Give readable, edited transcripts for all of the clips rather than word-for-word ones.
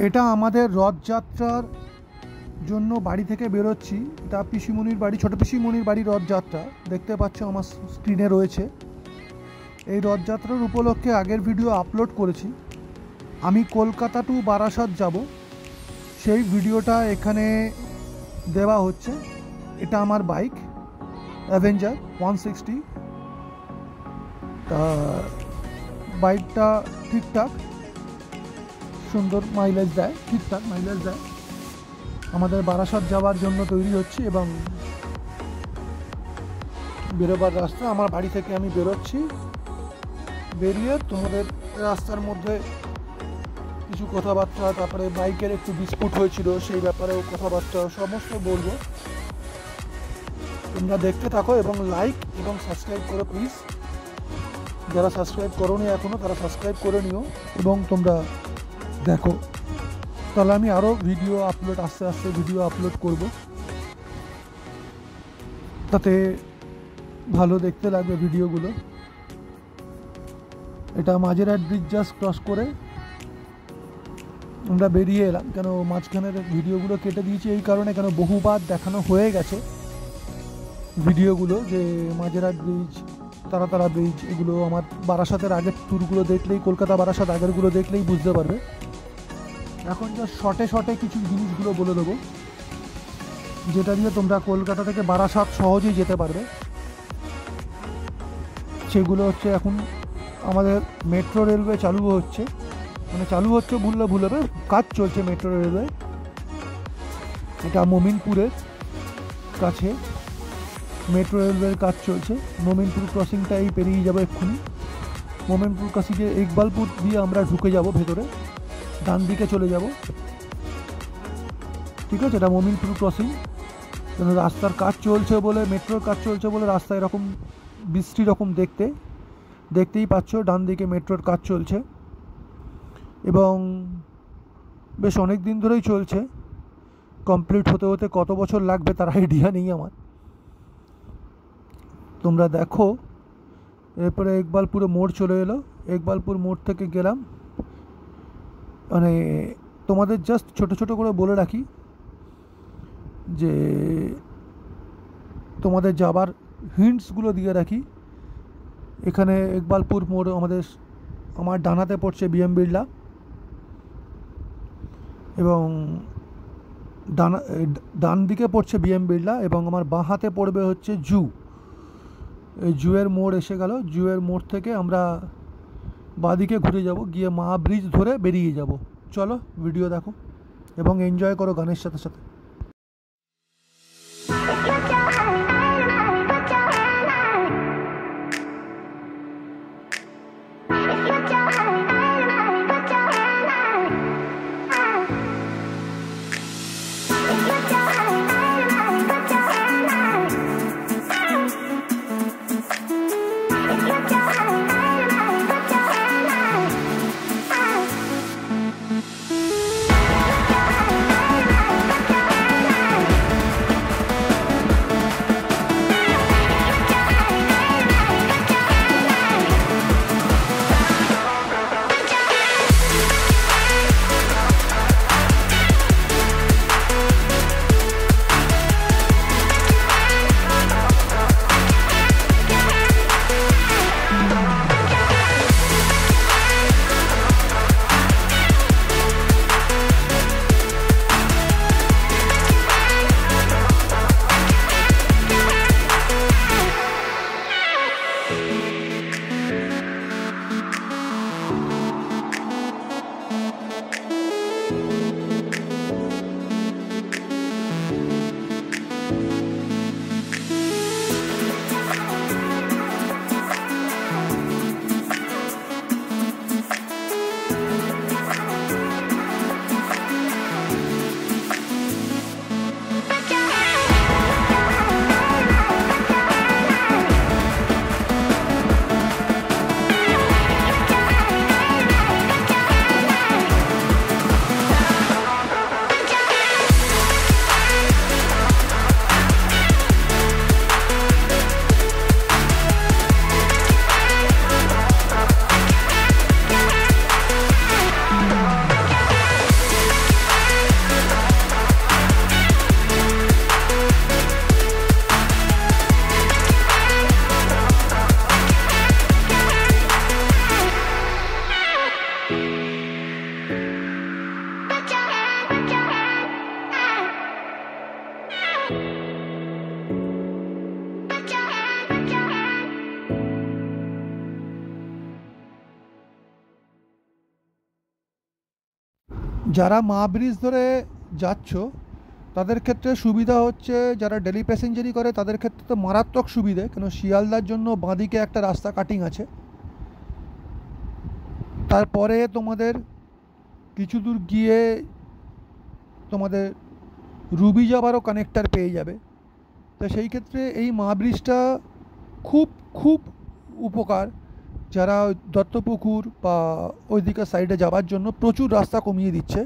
এটা আমাদের রথযাত্রার জন্য বাড়ি থেকে বেরোচ্ছি। এটা পিসিমণির বাড়ি, ছোট পিসিমণির বাড়ি রথযাত্রা। দেখতে পাচ্ছ আমার স্ক্রিনে রয়েছে। এই রথযাত্রার উপলক্ষে আগের ভিডিও আপলোড করেছি। আমি কলকাতা টু বারাসাত যাব, সেই ভিডিওটা এখানে দেওয়া হচ্ছে। এটা আমার বাইক অ্যাভেঞ্জার 160। তা বাইকটা ঠিকঠাক সুন্দর মাইলেজ দেয়, ঠিকঠাক মাইলেজ দেয়। আমাদের বারাসাত যাওয়ার জন্য তৈরি হচ্ছি এবং বেরোবার রাস্তা আমার বাড়ি থেকে আমি বেরোচ্ছি। বেরিয়ে তোমাদের রাস্তার মধ্যে কিছু কথাবার্তা, তারপরে বাইকের একটু ডিসপুট হয়েছিল সেই ব্যাপারেও কথাবার্তা সমস্ত বলবো। তোমরা দেখতে থাকো এবং লাইক এবং সাবস্ক্রাইব করো প্লিজ। যারা সাবস্ক্রাইব করোনি এখনও তারা সাবস্ক্রাইব করে নিও এবং তোমরা দেখো। তাহলে আমি আরও ভিডিও আপলোড আস্তে আস্তে ভিডিও আপলোড করব, তাতে ভালো দেখতে লাগবে ভিডিওগুলো। এটা মাঝেরহাট ব্রিজ জাস্ট ক্রস করে আমরা বেরিয়ে এলাম। কেন মাঝখানের ভিডিওগুলো কেটে দিয়েছি এই কারণে, কেন বহুবার দেখানো হয়ে গেছে ভিডিওগুলো যে মাঝেরহাট ব্রিজ, তারাতারা ব্রিজ, এগুলো আমার বারাসাতের আগের ট্যুরগুলো দেখলেই, কলকাতা বারাসাত আগেরগুলো দেখলেই বুঝতে পারবে। এখন যা শর্টে শর্টে কিছু জিনিসগুলো বলে দেবো যেটা দিয়ে তোমরা কলকাতা থেকে বারাসাত সহজেই যেতে পারবে। সেগুলো হচ্ছে, এখন আমাদের মেট্রো রেলওয়ে চালু হচ্ছে, মানে চালু হচ্ছে বললে ভুল হবে, কাজ চলছে মেট্রো রেলওয়ে। এটা মোমিনপুরের কাছে মেট্রো রেলওয়ের কাজ চলছে। মোমিনপুর ক্রসিংটাই পেরিয়ে যাবো এক্ষুনি। মোমিনপুর ক্রসিংয়ে ইকবালপুর দিয়ে আমরা ঢুকে যাব ভেতরে, ডান দিকে চলে যাব, ঠিক আছে। এটা মোমিনপুর ক্রসিং। রাস্তার কাজ চলছে বলে, মেট্রোর কাজ চলছে বলে রাস্তা এরকম বৃষ্টি রকম দেখতেই পাচ্ছ। ডান দিকে মেট্রোর কাজ চলছে এবং বেশ অনেক দিন ধরেই চলছে। কমপ্লিট হতে হতে কত বছর লাগবে তার আইডিয়া নেই আমার। তোমরা দেখো, এরপরে ইকবালপুরে মোড় চলে এলো। ইকবালপুর মোড় থেকে গেলাম, মানে তোমাদের জাস্ট ছোট ছোট করে বলে রাখি যে তোমাদের যাবার হিন্টসগুলো দিয়ে রাখি। এখানে ইকবালপুর মোড় আমার ডানাতে পড়ছে বিএম বিড়লা এবং ডান দিকে পড়ছে বিএম বিড়লা এবং আমার বাঁ হাতে পড়বে হচ্ছে জু। এই জুয়ের মোড় এসে গেল। জুয়ের মোড় থেকে আমরা বাঁদিকে ঘুরে যাব, গিয়ে মা ব্রিজ ধরে বেরিয়ে যাব। চলো ভিডিও দেখো এবং এনজয় করো গানের সাথে সাথে। যারা মা ব্রিজ ধরে যাচ্ছ তাদের ক্ষেত্রে সুবিধা হচ্ছে, যারা ডেলি প্যাসেঞ্জারি করে তাদের ক্ষেত্রে তো মারাত্মক সুবিধে, কেন শিয়ালদার জন্য বাঁদিকে একটা রাস্তা কাটিং আছে। তারপরে তোমাদের কিছু দূর গিয়ে তোমাদের রুবি যাবারও কানেক্টার পেয়ে যাবে। তো সেই ক্ষেত্রে এই মা ব্রিজটা খুব খুব উপকার, যারা দত্তপুকুর বা ওইদিকে সাইডে যাওয়ার জন্য প্রচুর রাস্তা কমিয়ে দিচ্ছে।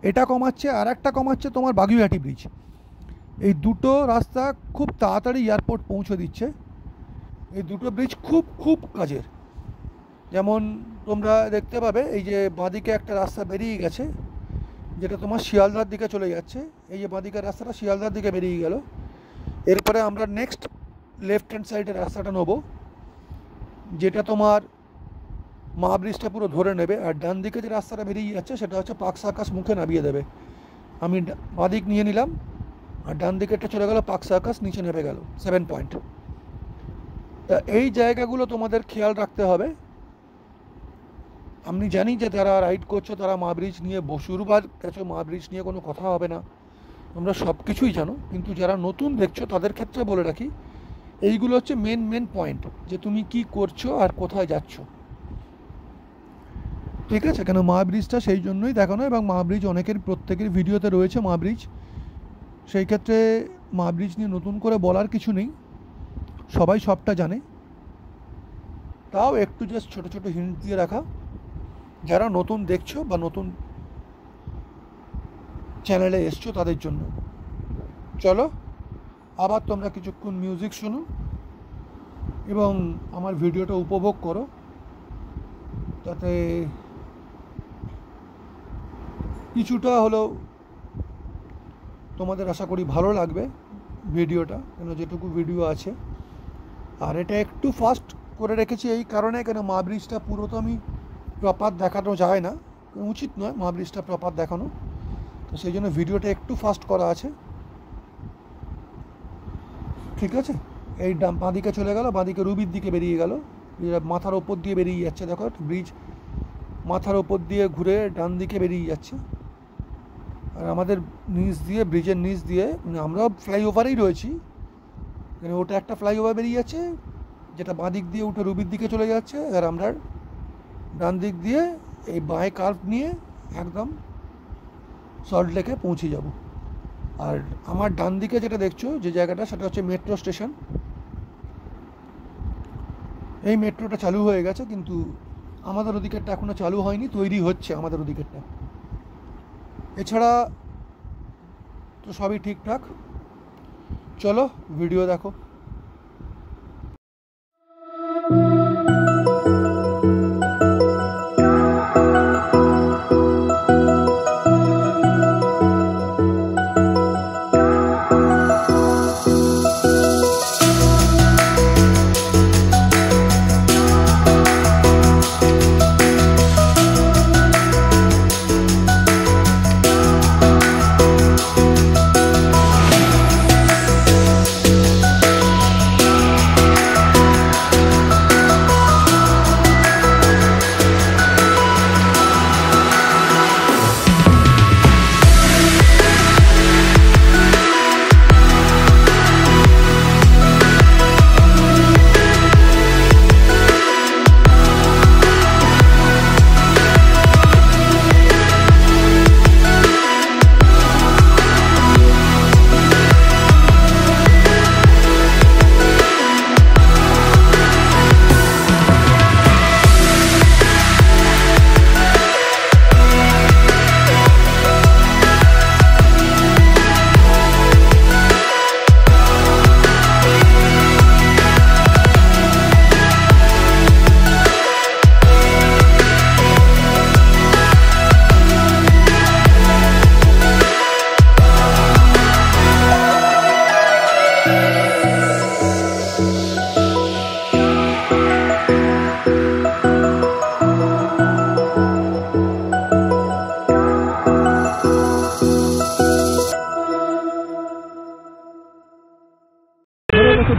এটা কমাচ্ছে, আর একটা কমাচ্ছে তোমার বাগুইহাটি ব্রিজ। এই দুটো রাস্তা খুব তাড়াতাড়ি এয়ারপোর্ট পৌঁছে দিচ্ছে। এই দুটো ব্রিজ খুব খুব কাজের। যেমন তোমরা দেখতে পাবে এই যে বাঁদিকে একটা রাস্তা বেরিয়ে গেছে, যেটা তোমার শিয়ালদার দিকে চলে যাচ্ছে। এই যে বাঁদিকের রাস্তাটা শিয়ালদার দিকে বেরিয়ে গেল। এরপরে আমরা নেক্সট লেফট হ্যান্ড সাইডের রাস্তাটা নেব, যেটা তোমার মা ব্রিজটা পুরো ধরে নেবে। আর ডান দিকে যে রাস্তাটা বেরিয়ে যাচ্ছে সেটা হচ্ছে পাক সার্কাস মুখে নামিয়ে দেবে। আমি বাঁদিক নিয়ে নিলাম, আর ডান দিকেরটা চলে গেল পাক সার্কাস, নিচে নেমে গেল 7 পয়েন্ট। তা এই জায়গাগুলো তোমাদের খেয়াল রাখতে হবে। আমি জানি যে যারা রাইড করছো তারা মা ব্রিজ নিয়ে বসুরবার গেছো, মা ব্রিজ নিয়ে কোনো কথা হবে না, তোমরা সব কিছুই জানো। কিন্তু যারা নতুন দেখছো তাদের ক্ষেত্রে বলে রাখি, এইগুলো হচ্ছে মেন পয়েন্ট, যে তুমি কি করছো আর কোথায় যাচ্ছ। ঠিক আছে, কেন মা ব্রিজটা সেই জন্যই দেখানো, এবং মা ব্রিজ অনেকের প্রত্যেকের ভিডিওতে রয়েছে মা ব্রিজ। সেই ক্ষেত্রে মা ব্রিজ নিয়ে নতুন করে বলার কিছু নেই, সবাই সবটা জানে। তাও একটু জাস্ট ছোটো ছোটো হিন্ট দিয়ে রাখা, যারা নতুন দেখছো বা নতুন চ্যানেলে এসছো তাদের জন্য। চলো আবার তোমরা কিছুক্ষণ মিউজিক শোনো এবং আমার ভিডিওটা উপভোগ করো, তাতে কিছুটা হলেও তোমাদের আশা করি ভালো লাগবে ভিডিওটা, কেন যেটুকু ভিডিও আছে। আর এটা একটু ফাস্ট করে রেখেছি এই কারণে, কেন মা ব্রিজটা পুরো তো আমি প্রপার দেখানো যায় না, উচিত নয় মা ব্রিজটা প্রপার দেখানো, তো সেই জন্য ভিডিওটা একটু ফাস্ট করা আছে। ঠিক আছে, এই বাঁদিকে চলে গেল, বাঁদিকে রুবির দিকে বেরিয়ে গেল, মাথার ওপর দিয়ে বেরিয়ে যাচ্ছে। দেখো ব্রিজ মাথার ওপর দিয়ে ঘুরে ডান দিকে বেরিয়ে যাচ্ছে। আর আমাদের নিচ দিয়ে, ব্রিজের নিচ দিয়ে, আমরাও ফ্লাইওভারেই রয়েছি, মানে ওটা একটা ফ্লাইওভার বেরিয়ে যাচ্ছে যেটা বাঁ দিক দিয়ে উঠে রুবির দিকে চলে যাচ্ছে, আর আমরা ডান দিক দিয়ে এই বাঁয়ে কার্ভ নিয়ে একদম সল্ট লেকে পৌঁছে যাব। আর আমার ডান দিকে যেটা দেখছো যে জায়গাটা, সেটা হচ্ছে মেট্রো স্টেশন। এই মেট্রোটা চালু হয়ে গেছে, কিন্তু আমাদের ওদিকেরটা এখনও চালু হয়নি, তৈরি হচ্ছে আমাদের ওদিকেরটা। এছাড়া তো সবই ঠিকঠাক। চলো ভিডিও দেখো।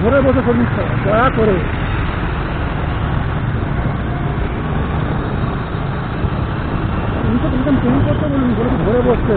ধরে বসে সর্ভিস করা দয়া করে। চেঞ্জ করতে বলুন। ধরে বসতে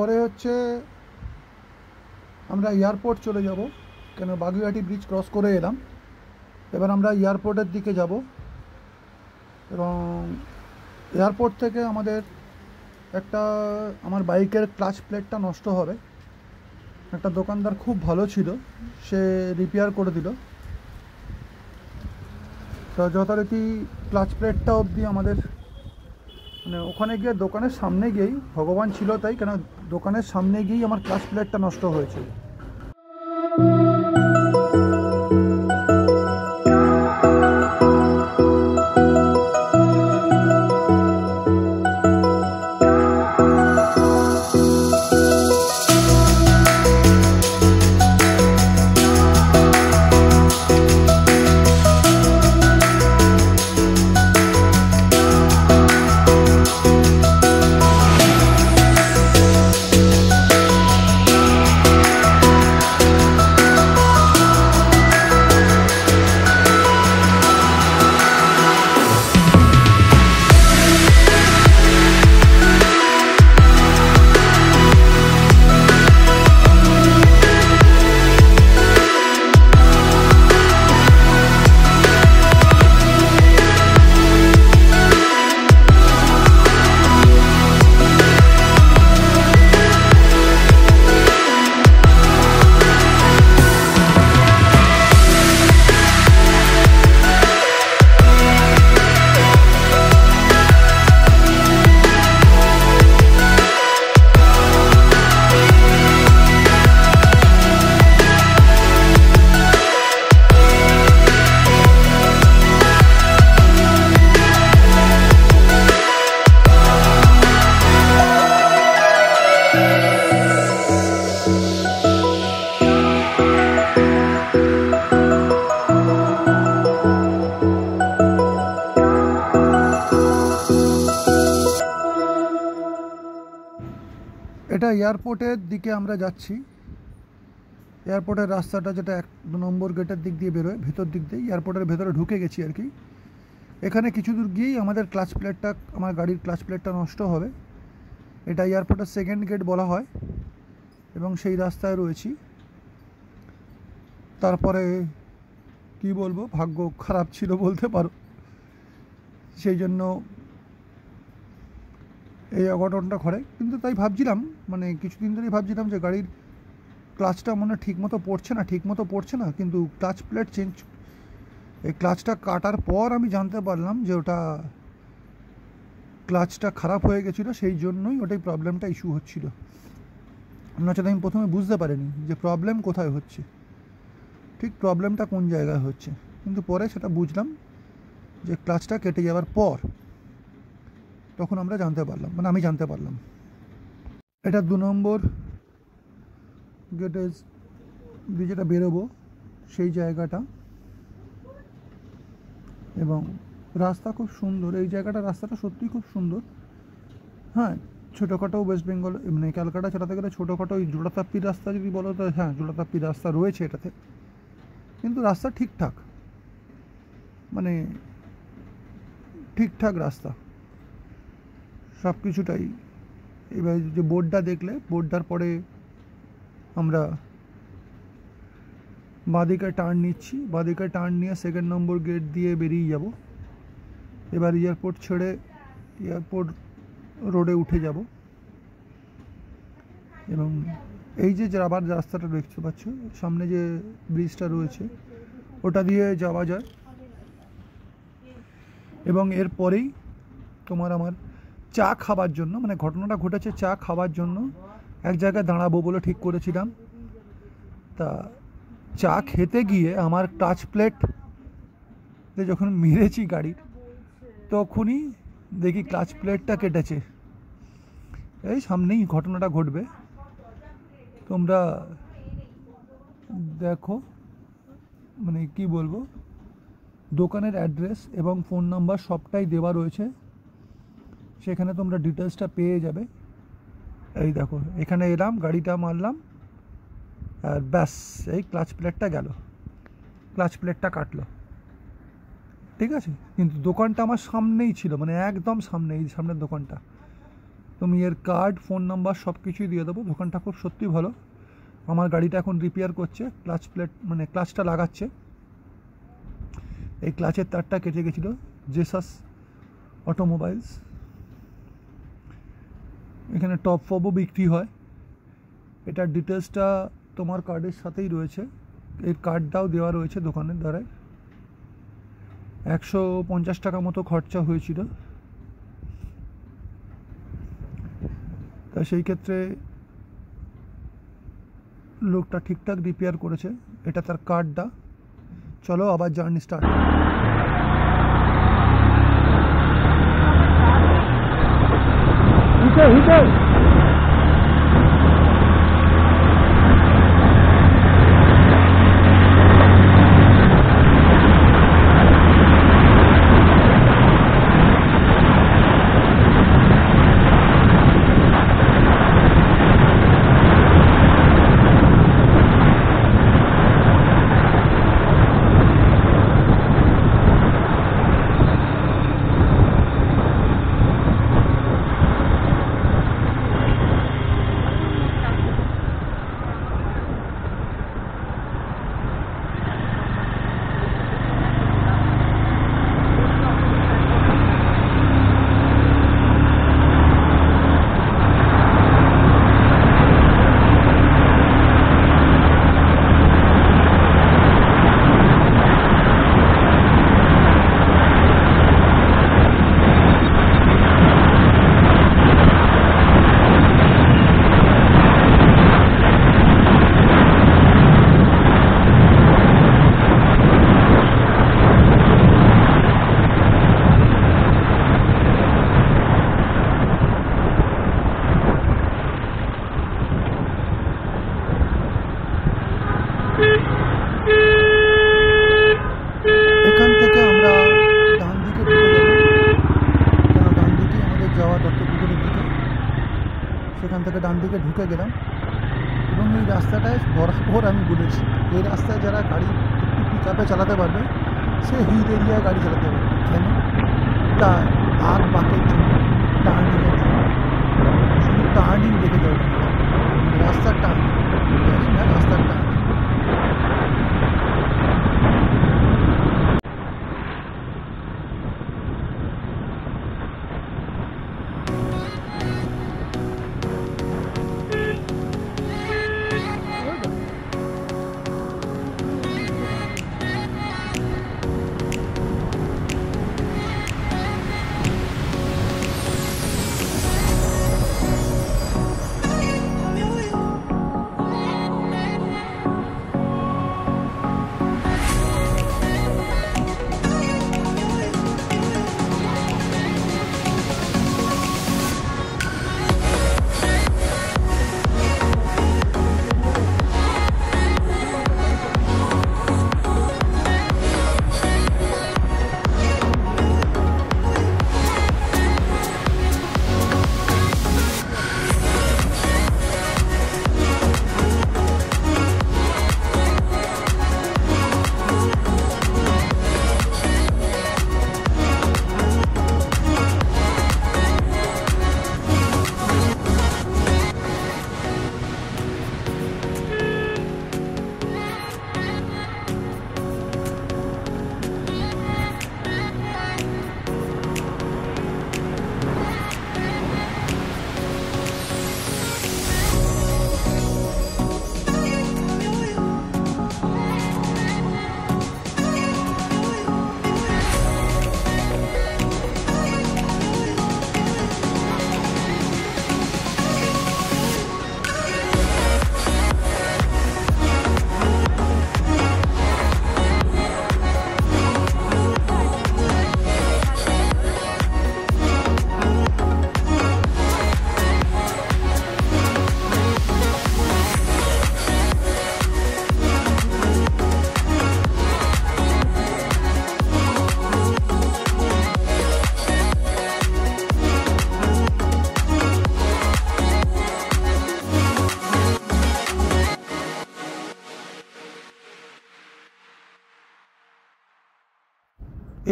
এরপরে হচ্ছে আমরা এয়ারপোর্ট চলে যাব, কেন বাগুইআটি ব্রিজ ক্রস করে এলাম। এবার আমরা এয়ারপোর্টের দিকে যাব এবং এয়ারপোর্ট থেকে আমার বাইকের ক্লাচ প্লেটটা নষ্ট হবে। একটা দোকানদার খুব ভালো ছিল, সে রিপেয়ার করে দিল। তো যথারীতি ক্লাচ প্লেটটা অবধি আমাদের মানে ওখানে গিয়ে দোকানের সামনে গিয়েই, ভগবান ছিল তাই, কেন দোকানের সামনে গিয়েই আমার ক্লাচ প্লেটটা নষ্ট হয়েছে। এটা এয়ারপোর্টের দিকে আমরা যাচ্ছি। এয়ারপোর্টের রাস্তাটা যেটা 1 নম্বর গেটের দিক দিয়ে বেরোয়, ভেতর দিক দিয়ে এয়ারপোর্টের ভেতরে ঢুকে গেছি আর কি। এখানে কিছু দূর গিয়েই আমার গাড়ির ক্লাচ প্লেটটা নষ্ট হবে। এটা এয়ারপোর্টের 2nd গেট বলা হয় এবং সেই রাস্তায় রয়েছি। তারপরে কি বলবো, ভাগ্য খারাপ ছিল বলতে পারো, সেই জন্য এই অঘটনটা ঘটে। কিন্তু তাই ভাবছিলাম, মানে কিছুদিন ধরেই ভাবছিলাম যে গাড়ির ক্লাচটা মনে ঠিকমতো পড়ছে না, কিন্তু ক্লাচ প্লেট এই ক্লাচটা কাটার পর আমি জানতে পারলাম যে ওটা ক্লাচটা খারাপ হয়ে গেছিলো, সেই জন্যই ওটাই প্রবলেমটা ইস্যু হচ্ছিল। নচেত আমি প্রথমে বুঝতে পারিনি যে প্রবলেম কোথায় হচ্ছে, ঠিক প্রবলেমটা কোন জায়গায় হচ্ছে। কিন্তু পরে সেটা বুঝলাম যে ক্লাচটা কেটে যাওয়ার পর তখন আমি জানতে পারলাম। এটা 2 নম্বর গেটে দিয়ে যেটা বেরোবো সেই জায়গাটা, এবং রাস্তা খুব সুন্দর। এই রাস্তাটা সত্যিই খুব সুন্দর। হ্যাঁ, ছোটোখাটো ওয়েস্ট বেঙ্গল মানে ক্যালকাটা চালাতে গেলে ছোটোখাটো ওই জোড়াতাপ্পির রাস্তা যদি বলো তো হ্যাঁ, জোড়াতাপ্পির রাস্তা রয়েছে এটাতে, কিন্তু রাস্তা ঠিকঠাক, মানে ঠিকঠাক রাস্তা সব কিছুটাই। এবার যে বোর্ডটা দেখলে, বোর্ডটার পরে আমরা বাঁদিকে টার্ন নিচ্ছি, বাঁদিকে টার্ন নিয়ে 2nd নম্বর গেট দিয়ে বেরিয়ে যাব। এবার এয়ারপোর্ট ছেড়ে এয়ারপোর্ট রোডে উঠে যাব এবং এই যে আবার রাস্তাটা দেখতে পাচ্ছ সামনে যে ব্রিজটা রয়েছে ওটা দিয়ে যাওয়া যায়। এবং এরপরেই আমার চা খাবার জন্য, মানে ঘটনাটা ঘটেছে চা খাবার জন্য এক জায়গায় দাঁড়াবো বলে ঠিক করেছিলাম। তা চা খেতে গিয়ে আমার টাচ প্লেট যখন মেরেছি গাড়ির, তখনই দেখি ক্লাচ প্লেটটা কেটেছে। এই সামনেই ঘটনাটা ঘটবে, তোমরা দেখো। মানে কি বলবো, দোকানের অ্যাড্রেস এবং ফোন নাম্বার সবটাই দেওয়া রয়েছে, সেখানে তোমরা ডিটেলসটা পেয়ে যাবে। এই দেখো, এখানে এলাম, গাড়িটা মারলাম, আর ব্যাস এই ক্লাচ প্লেটটা গেল, ক্লাচ প্লেটটা কাটলো, ঠিক আছে। কিন্তু দোকানটা আমার সামনেই ছিল, মানে একদম সামনে, এই সামনের দোকানটা। তুমি এর কার্ড, ফোন নাম্বার সব কিছুই দিয়ে দেবো। দোকানটা খুব সত্যি ভালো। আমার গাড়িটা এখন রিপেয়ার করছে, ক্লাচ প্লেট মানে ক্লাচটা লাগাচ্ছে। এই ক্লাচের তারটা কেটে গেছিলো। Jesus automobiles. এখানে টপ ফবও বিক্রি হয়। এটার ডিটেলসটা তোমার কার্ডের সাথেই রয়েছে, এর কার্ডটাও দেওয়া রয়েছে দোকানের দ্বারাই। 150 টাকা মতো খরচা হয়েছিল। তা সেই ক্ষেত্রে লোকটা ঠিকঠাক রিপেয়ার করেছে। এটা তার কার্ডটা। চলো আবার জার্নি স্টার্ট। এখান থেকে আমরা ডান দিকে ঢুকে যাব, কেন ডান দিকে আমাদের যাওয়া দত্তপুকুরের দিকে। সেখান থেকে ডান দিকে ঢুকে গেলাম এবং এই রাস্তাটায় বরাবর আমি বলেছি, এই রাস্তায় যারা গাড়ি একটু পিক আপে চালাতে পারবে সে হিল এরিয়ায় গাড়ি চালাতে পারবে। কেন? তার আগ বাঁকের জন্য, টার্নিংয়ের জন্য। শুধু টার্নিং দেখে যাবে, রাস্তার টার্নিং না, রাস্তার টার্নিং।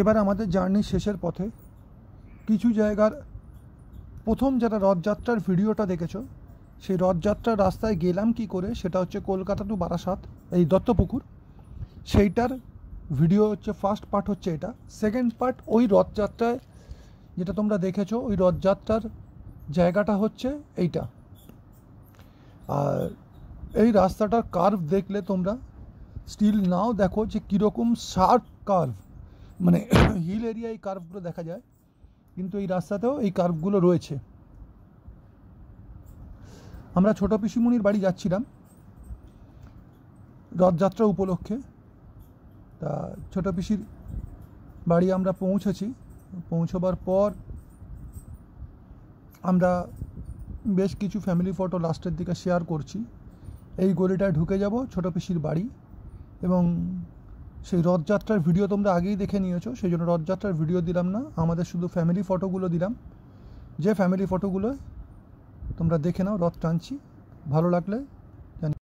এবার আমাদের জার্নি শেষের পথে। কিছু জায়গার প্রথম যারা রথযাত্রার ভিডিওটা দেখেছো, সেই রথযাত্রার রাস্তায় গেলাম কি করে, সেটা হচ্ছে কলকাতা টু বারাসাত, এই দত্তপুকুর, সেইটার ভিডিও হচ্ছে ফার্স্ট পার্ট হচ্ছে এটা। সেকেন্ড পার্ট ওই রথযাত্রায় যেটা তোমরা দেখেছো, ওই রথযাত্রার জায়গাটা হচ্ছে এইটা। আর এই রাস্তাটার কার্ভ দেখলে তোমরা স্টিল নাও দেখো যে কীরকম শার্প কার্ভ, মানে হিল এরিয়ায় এই কার্ভগুলো দেখা যায়, কিন্তু এই রাস্তাতেও এই কার্ভগুলো রয়েছে। আমরা ছোট পিসিমণির বাড়ি যাচ্ছিলাম রথযাত্রা উপলক্ষে। তা ছোট পিসির বাড়ি আমরা পৌঁছেছি। পৌঁছবার পর আমরা বেশ কিছু ফ্যামিলি ফটো লাস্টের দিকে শেয়ার করছি। এই গলিটায় ঢুকে যাব ছোট পিসির বাড়ি, এবং সেই রথযাত্রার ভিডিও তোমরা আগেই দেখে নিয়েছো, সেই জন্য রথযাত্রার ভিডিও দিলাম না, আমাদের শুধু ফ্যামিলি ফটোগুলো দিলাম। যে ফ্যামিলি ফটোগুলো তোমরা দেখে নাও, রথ টানছি। ভালো লাগলে